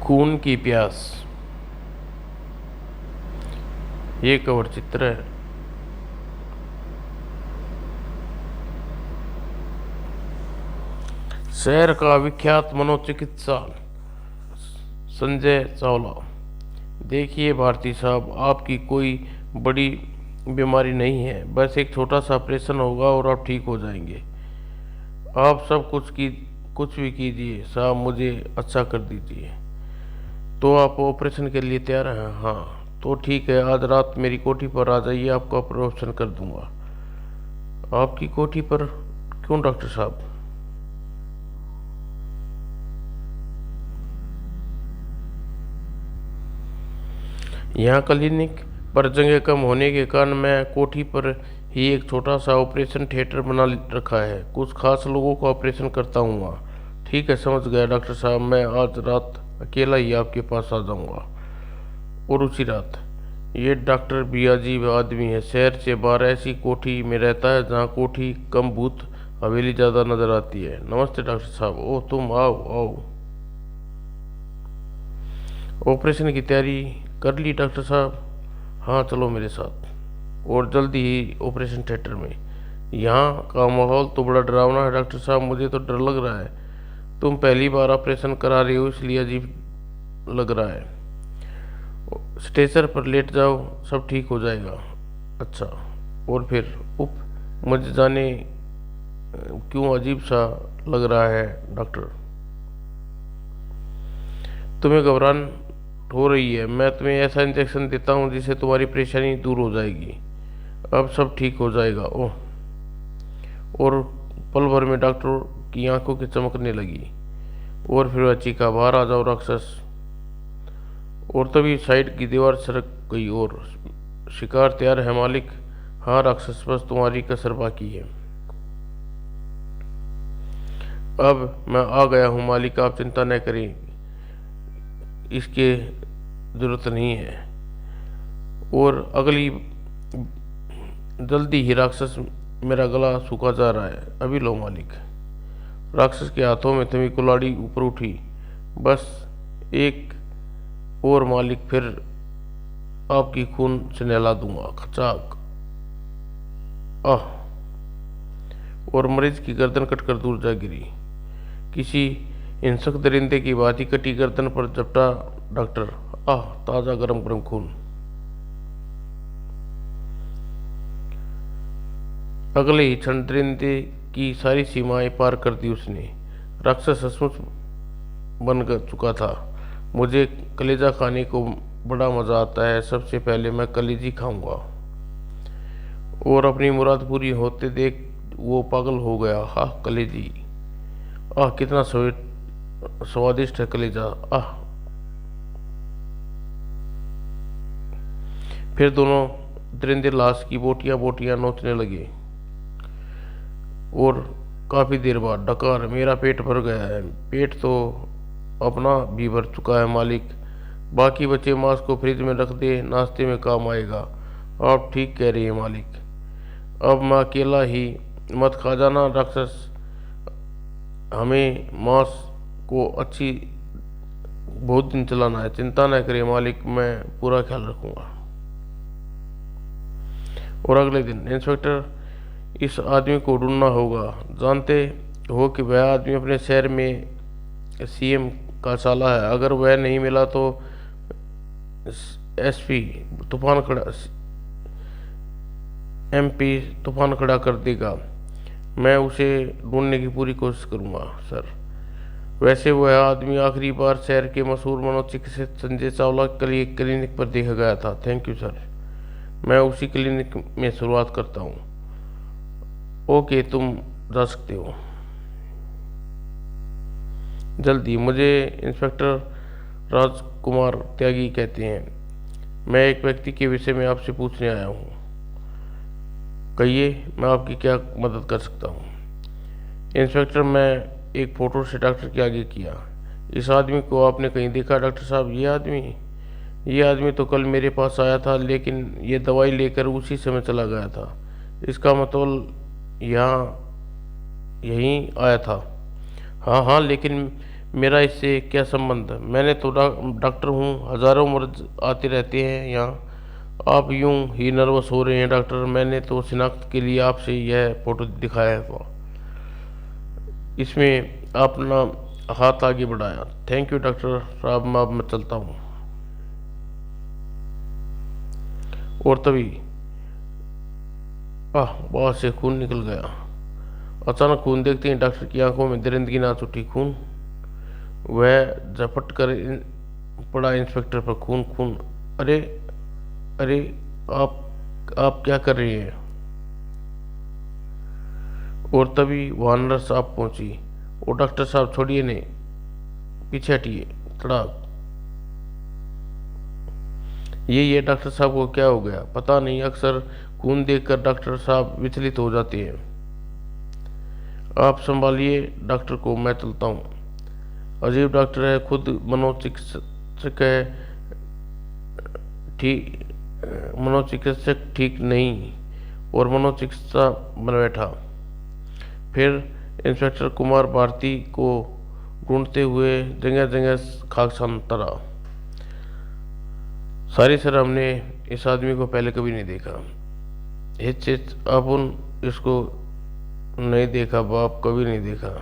खून की प्यास। ये कवर चित्र है। शहर का विख्यात मनोचिकित्सक संजय चावला। देखिए भारती साहब, आपकी कोई बड़ी बीमारी नहीं है, बस एक छोटा सा ऑपरेशन होगा और आप ठीक हो जाएंगे। आप सब कुछ भी कीजिए साहब, मुझे अच्छा कर दीजिए। तो आप ऑपरेशन के लिए तैयार हैं? हाँ तो ठीक है, आज रात मेरी कोठी पर आ जाइए, आपका ऑपरेशन कर दूंगा। आपकी कोठी पर? क्यों डॉक्टर साहब? यहाँ क्लिनिक पर जगह कम होने के कारण मैं कोठी पर ही एक छोटा सा ऑपरेशन थिएटर बना रखा है। कुछ खास लोगों का ऑपरेशन करता हूँ वहाँ। ठीक है, समझ गया डॉक्टर साहब, मैं आज रात अकेला ही आपके पास आ जाऊँगा। और उसी रात ये डॉक्टर भी अजीब आदमी है। शहर से बाहर ऐसी कोठी में रहता है जहाँ कोठी कम भूत हवेली ज़्यादा नजर आती है। नमस्ते डॉक्टर साहब। ओह तुम आओ आओ। ऑपरेशन की तैयारी कर ली डॉक्टर साहब? हाँ चलो मेरे साथ, और जल्दी ही ऑपरेशन थिएटर में। यहाँ का माहौल तो बड़ा डरावना है डॉक्टर साहब, मुझे तो डर लग रहा है। तुम पहली बार ऑपरेशन करा रही हो इसलिए अजीब लग रहा है। स्टेचर पर लेट जाओ, सब ठीक हो जाएगा। अच्छा। और फिर उप मुझे जाने क्यों अजीब सा लग रहा है डॉक्टर। तुम्हें घबराहट हो रही है, मैं तुम्हें ऐसा इंजेक्शन देता हूँ जिससे तुम्हारी परेशानी दूर हो जाएगी। अब सब ठीक हो जाएगा। ओह। और पल भर में डॉक्टर की आंखों की चमकने लगी और फिर वह चीखा, बाहर आ जाओ राक्षस। और तभी साइड की दीवार सरक गई और शिकार तैयार है मालिक। हाँ राक्षस, बस तुम्हारी कसर बाकी है। अब मैं आ गया हूँ मालिक, आप चिंता न करें, इसके जरूरत नहीं है। और अगली जल्दी ही राक्षस, मेरा गला सूखा जा रहा है, अभी लो मालिक। राक्षस के हाथों में थमी कुल्हाड़ी ऊपर उठी। बस एक और मालिक, फिर आपकी खून से नहला दूंगा। खचाक। आह। और मरीज की गर्दन कटकर दूर जा गिरी। किसी हिंसक दरिंदे की भांति कटी गर्दन पर झपटा डॉक्टर। आह, ताजा गरम गरम खून। अगले ही क्षण दरिंदे की सारी सीमाएं पार कर दी उसने। राक्षस सचमुच बन चुका था। मुझे कलेजा खाने को बड़ा मज़ा आता है। सबसे पहले मैं कलेजी खाऊंगा। और अपनी मुराद पूरी होते देख वो पागल हो गया। हाँ कलेजी, आह कितना स्वादिष्ट है कलेजा। आह। फिर दोनों दरिंदे लाश की बोटियां बोटियां नोचने लगे। और काफ़ी देर बाद डकार, मेरा पेट भर गया है। पेट तो अपना भी भर चुका है मालिक, बाकी बचे मांस को फ्रिज में रख दे, नाश्ते में काम आएगा। आप ठीक कह रही हैं मालिक, अब मैं अकेला ही मत खा जाना राक्षस, हमें मांस को अच्छी बहुत दिन चलाना है। चिंता न करिए मालिक, मैं पूरा ख्याल रखूंगा। और अगले दिन इंस्पेक्टर, इस आदमी को ढूंढना होगा। जानते हो कि वह आदमी अपने शहर में सीएम का साला है। अगर वह नहीं मिला तो एसपी तूफान खड़ा एमपी तूफान खड़ा कर देगा। मैं उसे ढूंढने की पूरी कोशिश करूंगा सर। वैसे वह आदमी आखिरी बार शहर के मशहूर मनोचिकित्सक संजय चावला क्लिनिक पर देखा गया था। थैंक यू सर, मैं उसी क्लिनिक में शुरुआत करता हूँ। ओके, तुम जा सकते हो जल्दी। मुझे इंस्पेक्टर राजकुमार त्यागी कहते हैं। मैं एक व्यक्ति के विषय में आपसे पूछने आया हूँ। कहिए, मैं आपकी क्या मदद कर सकता हूँ? इंस्पेक्टर, मैं एक फ़ोटो से डॉक्टर के आगे किया। इस आदमी को आपने कहीं देखा डॉक्टर साहब? ये आदमी तो कल मेरे पास आया था, लेकिन ये दवाई लेकर उसी समय चला गया था। इसका मतलब यहाँ यहीं आया था? हाँ हाँ, लेकिन मेरा इससे क्या संबंध? मैंने तो डॉक्टर हूँ, हजारों मर्ज आते रहते हैं यहाँ। आप यूं ही नर्वस हो रहे हैं डॉक्टर। मैंने तो शिनाख्त के लिए आपसे यह फोटो दिखाया था। इसमें आपने हाथ आगे बढ़ाया। थैंक यू डॉक्टर साहब, मैं चलता हूँ। और तभी बाहर से खून निकल गया। अचानक खून देखते ही डॉक्टर की आंखों में दरिंदगी नाच उठी। खून? वह झपट कर पड़ा इंस्पेक्टर पर। खून खून? अरे अरे, आप क्या कर रहे हैं? और तभी वहां नर्स साहब पहुंची। वो डॉक्टर साहब छोड़िए ने, पीछे हटिए। तड़ाक। ये डॉक्टर साहब को क्या हो गया? पता नहीं, अक्सर खून देखकर डॉक्टर साहब विचलित हो जाते हैं। आप संभालिए डॉक्टर को, मैं चलता हूँ। अजीब डॉक्टर है, खुद मनोचिकित्सक है, ठीक मनोचिकित्सक ठीक नहीं, और मनोचिकित्सा बन बैठा। फिर इंस्पेक्टर कुमार भारती को ढूंढते हुए जगह जगह खाकसानता रहा। सारी सर, हमने इस आदमी को पहले कभी नहीं देखा। हिच हिच, अपन इसको नहीं देखा बाप, कभी नहीं देखा।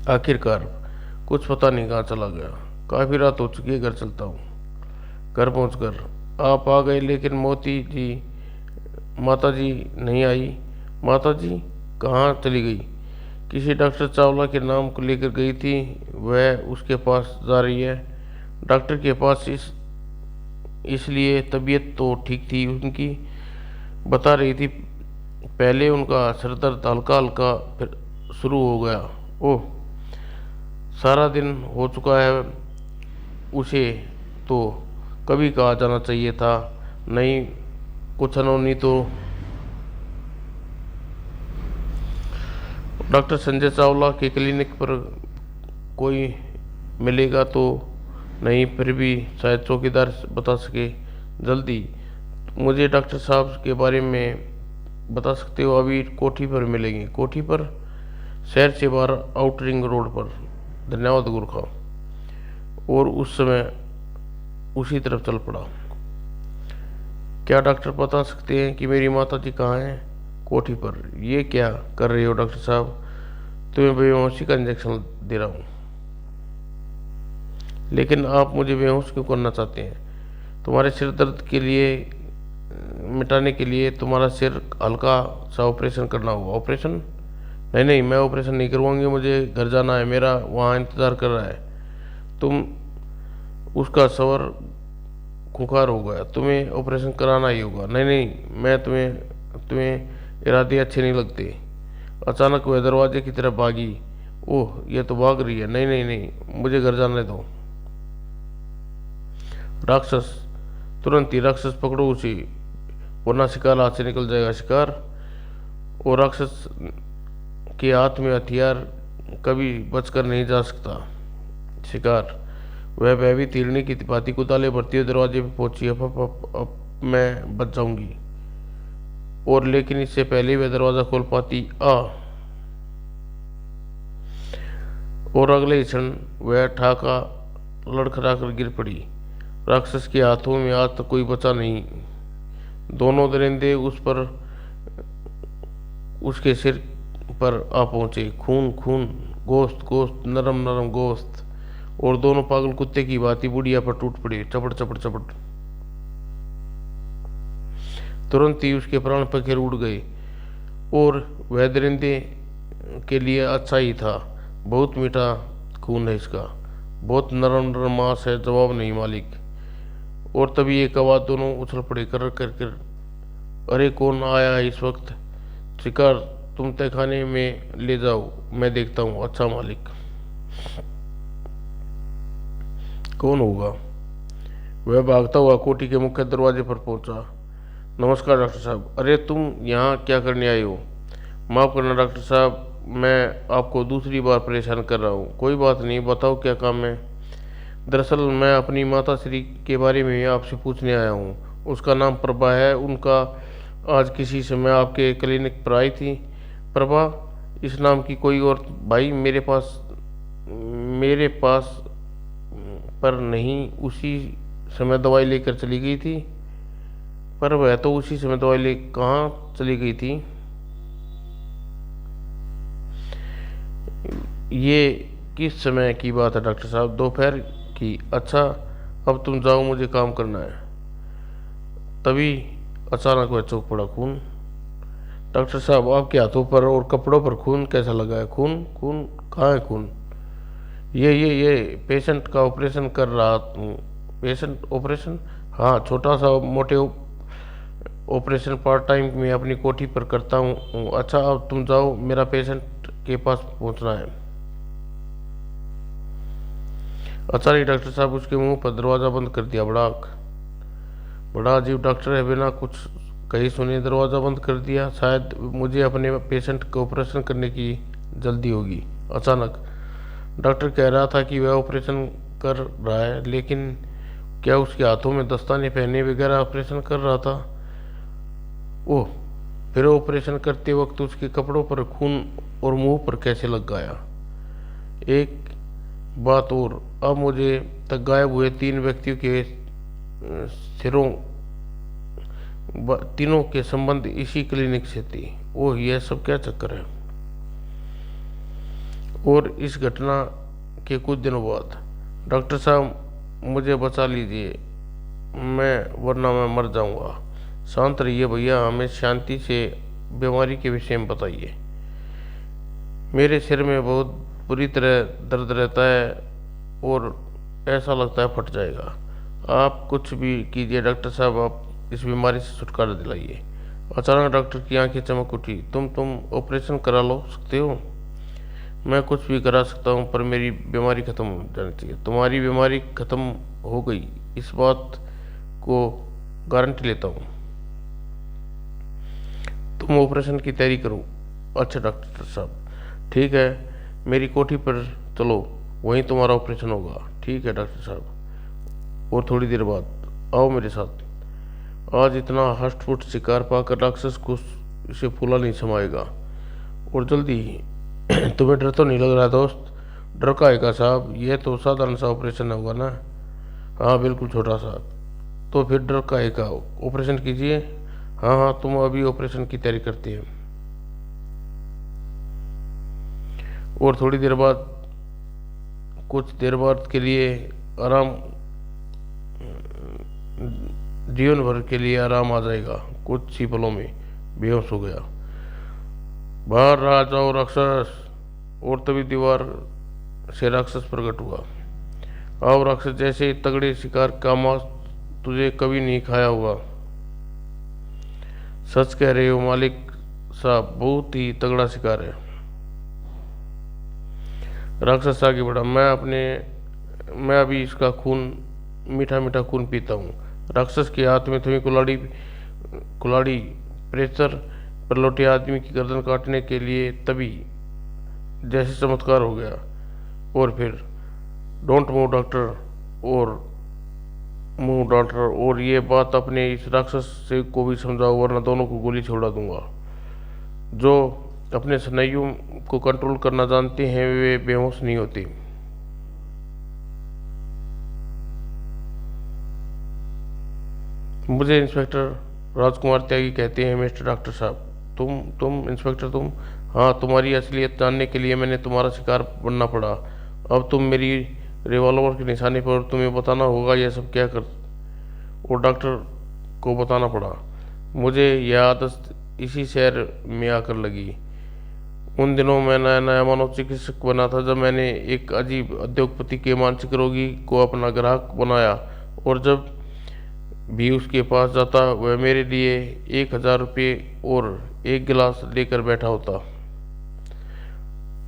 आखिरकार कुछ पता नहीं कहाँ चला गया। काफी रात हो चुकी है, घर चलता हूँ। घर पहुंचकर आप आ गए, लेकिन माता जी नहीं आई। माता जी कहाँ चली गई? किसी डॉक्टर चावला के नाम को लेकर गई थी, वह उसके पास जा रही है। डॉक्टर के पास इसलिए तबीयत तो ठीक थी उनकी, बता रही थी। पहले उनका सर दर्द हल्का हल्का फिर शुरू हो गया। ओह, सारा दिन हो चुका है। उसे तो कभी कहा जाना चाहिए था। नहीं, कुछ अनहोनी तो। डॉक्टर संजय चावला के क्लिनिक पर कोई मिलेगा तो नहीं, फिर भी शायद चौकीदार बता सके। जल्दी मुझे डॉक्टर साहब के बारे में बता सकते हो? अभी कोठी पर मिलेंगे। कोठी पर? शहर से बाहर आउटरिंग रोड पर। धन्यवाद गुरखा। और उस समय उसी तरफ चल पड़ा। क्या डॉक्टर बता सकते हैं कि मेरी माता जी कहाँ हैं? कोठी पर। ये क्या कर रहे हो डॉक्टर साहब? तुम्हें बेहोशी का इंजेक्शन दे रहा हूँ। लेकिन आप मुझे बेहोश क्यों करना चाहते हैं? तुम्हारे सिर दर्द के लिए मिटाने के लिए तुम्हारा सिर हल्का सा ऑपरेशन करना होगा। ऑपरेशन? नहीं नहीं, मैं ऑपरेशन नहीं करवाऊंगी। मुझे घर जाना है, मेरा वहाँ इंतज़ार कर रहा है। तुम उसका सवर खुंखार हो गया, तुम्हें ऑपरेशन कराना ही होगा। नहीं नहीं, मैं तुम्हें इरादे अच्छे नहीं लगते। अचानक वह दरवाजे की तरफ भागी। ओह, यह तो भाग रही है। नहीं नहीं नहीं, मुझे घर जाने दो। राक्षस! तुरंत ही राक्षस पकड़ो उसे, वरना शिकार हाथ से निकल जाएगा। शिकार? और राक्षस के हाथ में हथियार कभी बचकर नहीं जा सकता। शिकार? वह भयभीत हिरणी की भांति कुदाले भरती हुई दरवाजे पर पहुंची। अब मैं बच जाऊंगी। और लेकिन इससे पहले वह दरवाजा खोल पाती। और अगले ही क्षण वह ठाका लड़खड़ाकर गिर पड़ी। राक्षस के हाथों में आज तक कोई बचा नहीं। दोनों दरिंदे उसके सिर पर आ पहुंचे। खून खून, गोश्त गोश्त, नरम नरम गोश्त। और दोनों पागल कुत्ते की भांति बुढ़िया पर टूट पड़े। चपड़ चपड़ चपड़। तुरंत ही उसके प्राण पखेर उड़ गए। और वह दरिंदे के लिए अच्छा ही था। बहुत मीठा खून है इसका, बहुत नरम नरम मांस है। जवाब नहीं मालिक। और तभी एक आवाज, दोनों उछल पड़े कर कर कर। अरे, कौन आया है इस वक्त? शिकार, तुम तहखाने में ले जाओ, मैं देखता हूँ। अच्छा मालिक। कौन होगा? वह भागता हुआ कोठी के मुख्य दरवाजे पर पहुंचा। नमस्कार डॉक्टर साहब। अरे, तुम यहाँ क्या करने आए हो? माफ़ करना डॉक्टर साहब, मैं आपको दूसरी बार परेशान कर रहा हूँ। कोई बात नहीं, बताओ क्या काम है? दरअसल मैं अपनी माता श्री के बारे में आपसे पूछने आया हूँ। उसका नाम प्रभा है। उनका आज किसी समय आपके क्लिनिक पर आई थी। प्रभा? इस नाम की कोई और भाई मेरे पास मेरे पास पर नहीं उसी समय दवाई लेकर चली गई थी। पर वह तो उसी समय दवाई ले कहाँ चली गई थी? ये किस समय की बात है डॉक्टर साहब? दोपहर की। अच्छा, अब तुम जाओ, मुझे काम करना है। तभी अचानक वह चौंक पड़ा। खून? डॉक्टर साहब, आपके हाथों पर और कपड़ों पर खून कैसा लगा है? खून? खून? कहाँ है खून? ये पेशेंट का ऑपरेशन कर रहा हूँ। Patient operation? हाँ, छोटा सा मोटे ऑपरेशन पार्ट टाइम में अपनी कोठी पर करता हूँ। अच्छा, अब तुम जाओ, मेरा पेशेंट के पास पहुँचना है। अच्छा नहीं डॉक्टर साहब, उसके मुंह पर दरवाज़ा बंद कर दिया। बड़ा अजीब डॉक्टर है, बिना कुछ कहीं सुने दरवाज़ा बंद कर दिया। शायद मुझे अपने पेशेंट का ऑपरेशन करने की जल्दी होगी। अचानक डॉक्टर कह रहा था कि वह ऑपरेशन कर रहा है, लेकिन क्या उसके हाथों में दस्ताने पहने वगैरह ऑपरेशन कर रहा था? ओह, फिर ऑपरेशन करते वक्त उसके कपड़ों पर खून और मुंह पर कैसे लग गया? एक बात और, अब मुझे तक गायब हुए 3 व्यक्तियों के सिरों तीनों के संबंध इसी क्लिनिक से थी। ओह, यह सब क्या चक्कर है? और इस घटना के कुछ दिनों बाद, डॉक्टर साहब मुझे बचा लीजिए, वरना मैं मर जाऊंगा। शांत रहिए भैया, हमें शांति से बीमारी के विषय में बताइए। मेरे सिर में बहुत बुरी तरह दर्द रहता है और ऐसा लगता है फट जाएगा। आप कुछ भी कीजिए डॉक्टर साहब, आप इस बीमारी से छुटकारा दिलाइए। अचानक डॉक्टर की आंखें चमक उठी। तुम ऑपरेशन करा लो सकते हो? मैं कुछ भी करा सकता हूँ, पर मेरी बीमारी खत्म हो जानी चाहिए। तुम्हारी बीमारी खत्म हो गई, इस बात को गारंटी लेता हूँ। तुम ऑपरेशन की तैयारी करो। अच्छा डॉक्टर साहब, ठीक है, मेरी कोठी पर चलो, वहीं तुम्हारा ऑपरेशन होगा। ठीक है डॉक्टर साहब। और थोड़ी देर बाद आओ मेरे साथ। आज इतना हष्ट-पुष्ट शिकार पाकर राक्षस को इसे फूला नहीं समाएगा। और जल्दी ही। तुम्हें डर तो नहीं लग रहा दोस्त? डर का है साहब, यह तो साधारण सा ऑपरेशन होगा ना। हाँ बिल्कुल, छोटा सा। तो फिर डर का है ऑपरेशन कीजिए। हाँ हाँ, तुम अभी ऑपरेशन की तैयारी करती है। और थोड़ी देर बाद, कुछ देर बाद के लिए आराम, जीवन भर के लिए आराम आ जाएगा। कुछ ही पलों में बेहोश हो गया। बाहर रहा जाओ राक्षस। और तभी दीवार से राक्षस प्रकट हुआ। आओ राक्षस, जैसे तगड़े शिकार का मांस तुझे कभी नहीं खाया होगा। सच कह रहे हो मालिक साहब, बहुत ही तगड़ा शिकार है। राक्षस आगे बढ़ा। मैं अभी इसका खून, मीठा मीठा खून पीता हूँ। राक्षस के हाथ में थमी कुल्हाड़ी प्रेशर पर लौटे आदमी की गर्दन काटने के लिए तभी जैसे चमत्कार हो गया। और फिर डोंट मूव डॉक्टर, और ये बात अपने इस राक्षस से को भी समझाओ, वरना दोनों को गोली छोड़ा दूंगा। जो अपने स्नायुओं को कंट्रोल करना जानते हैं वे बेहोश नहीं होते। मुझे इंस्पेक्टर राजकुमार त्यागी कहते हैं मिस्टर डॉक्टर साहब। तुम इंस्पेक्टर तुम? हाँ, तुम्हारी असलियत जानने के लिए मैंने तुम्हारा शिकार बनना पड़ा। अब तुम मेरी रिवॉल्वर के निशाने पर, तुम्हें बताना होगा यह सब क्या कर। और डॉक्टर को बताना पड़ा। मुझे यह आदत इसी शहर में आकर लगी। उन दिनों मैं नया नया मनोचिकित्सक बना था, जब मैंने एक अजीब उद्योगपति के मानसिक रोगी को अपना ग्राहक बनाया, और जब भी उसके पास जाता वह मेरे लिए 1000 रुपये और एक गिलास लेकर बैठा होता।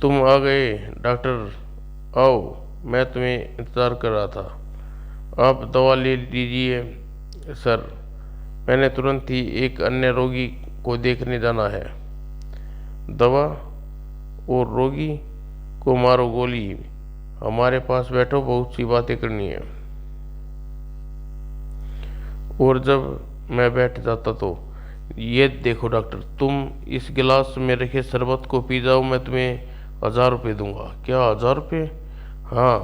तुम आ गए डॉक्टर, आओ, मैं तुम्हें इंतज़ार कर रहा था। आप दवा ले लीजिए सर, मैंने तुरंत ही एक अन्य रोगी को देखने जाना है। दवा और रोगी को मारो गोली, हमारे पास बैठो, बहुत सी बातें करनी है। और जब मैं बैठ जाता तो, ये देखो डॉक्टर, तुम इस गिलास में रखे शरबत को पी जाओ, मैं तुम्हें 1000 रुपये दूंगा। क्या 1000 रुपये? हाँ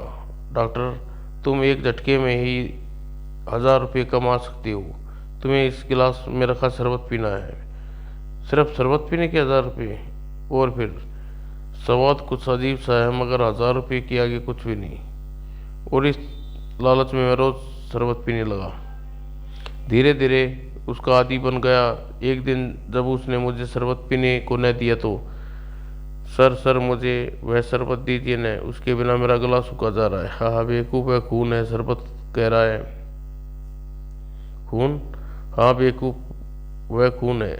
डॉक्टर, तुम एक झटके में ही 1000 रुपये कमा सकते हो। तुम्हें इस गिलास में रखा शरबत पीना है। सिर्फ शरबत पीने के 1000 रुपये? और फिर स्वाद कुछ अजीब सा है, मगर 1000 रुपये के आगे कुछ भी नहीं। और इस लालच में मैं रोज शरबत पीने लगा। धीरे धीरे उसका आदी बन गया। एक दिन जब उसने मुझे शरबत पीने को न दिया तो, सर सर मुझे वह शरबत दीजिए न, उसके बिना मेरा गला सूखा जा रहा है। हाँ हाँ बेवकूफ़, है खून है, शरबत कह रहा है। खून? हाँ बेवकूफ़, वह खून है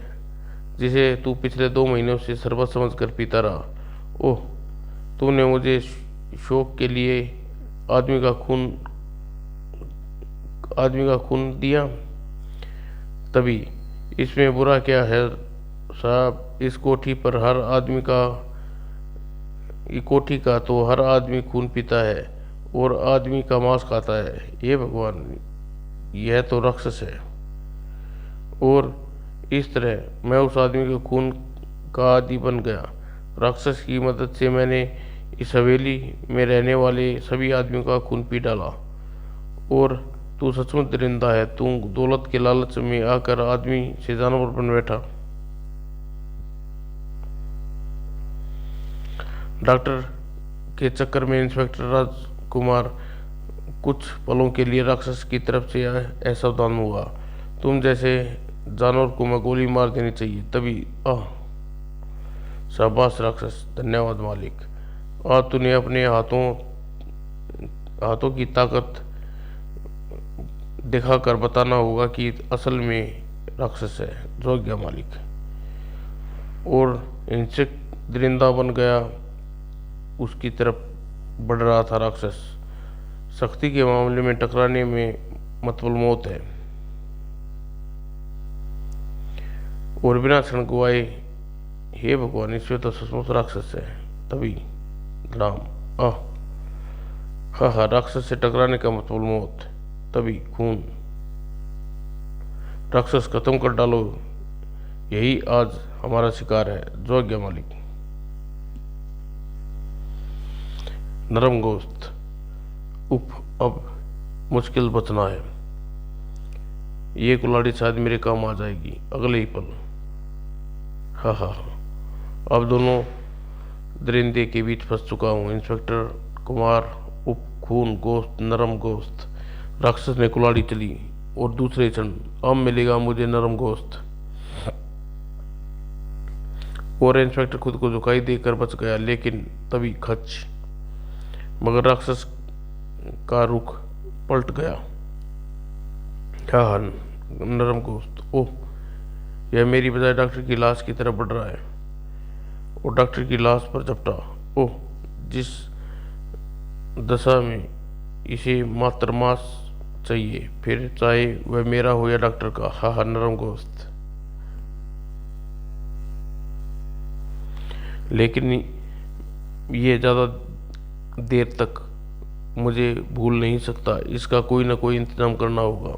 जिसे तू पिछले 2 महीनों से शरबत समझ कर पीता रहा। ओह, तूने मुझे शौक के लिए आदमी का खून दिया? तभी इसमें बुरा क्या है साहब? इस कोठी का तो हर आदमी खून पीता है और आदमी का मांस खाता है। ये भगवान, यह तो राक्षस है। और इस तरह मैं उस आदमी के खून का आदी बन गया। राक्षस की मदद से मैंने इस हवेली में रहने वाले सभी आदमियों का खून पी डाला। और तू सचमुच दरिंदा है, तू दौलत के लालच में आकर आदमी से जानवर बन बैठा। डॉक्टर के चक्कर में इंस्पेक्टर राजकुमार कुछ पलों के लिए राक्षस की तरफ से असावधान हुआ। तुम जैसे जानवर को मैं गोली मार देनी चाहिए। तभी शाबाश राक्षस, धन्यवाद मालिक। आज तूने अपने हाथों की ताकत दिखाकर बताना होगा कि असल में राक्षस है। जो गया मालिक। और इंसेक्ट दरिंदा बन गया। उसकी तरफ बढ़ रहा था राक्षस। सख्ती के मामले में टकराने में मतबल मौत है। और बिना क्षण गवाए, हे भगवान, इसमें तो सचमुच राक्षस है। तभी राम, हाँ हाँ, राक्षस से टकराने का मतलब मौत। तभी खून। राक्षस खत्म कर डालो, यही आज हमारा शिकार है। जो आज्ञा मालिक। नरम गोश्त। उफ, अब मुश्किल बचना है। ये कुल्हाड़ी शायद मेरे काम आ जाएगी अगले ही पल। हाँ हाँ, अब दोनों दरिंदे के बीच फंस चुका हूँ। इंस्पेक्टर कुमार, उप खून, गोश्त, नरम गोश्त। राक्षस ने कुल्हाड़ी चली और दूसरे क्षण अब मिलेगा मुझे नरम गोश्त। और इंस्पेक्टर खुद को झुकाई देकर बच गया, लेकिन तभी खच, मगर राक्षस का रुख पलट गया। हाँ, नरम गोश्त। ओह, यह मेरी बजाय डॉक्टर की लाश की तरफ बढ़ रहा है। और डॉक्टर की लाश पर झपटा। ओह, जिस दशा में इसे मात्र मांस चाहिए, फिर चाहे वह मेरा हो या डॉक्टर का। हाँ, नरम गोश्त। लेकिन ये ज़्यादा देर तक मुझे भूल नहीं सकता। इसका कोई ना कोई इंतजाम करना होगा।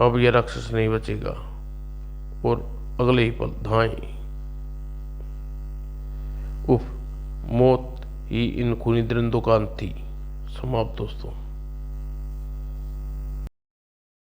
अब यह राक्षस नहीं बचेगा। और अगले ही पल धाएं। उफ, मौत ही इन खूनी दरिंदों का अंत थी। समाप्त दोस्तों।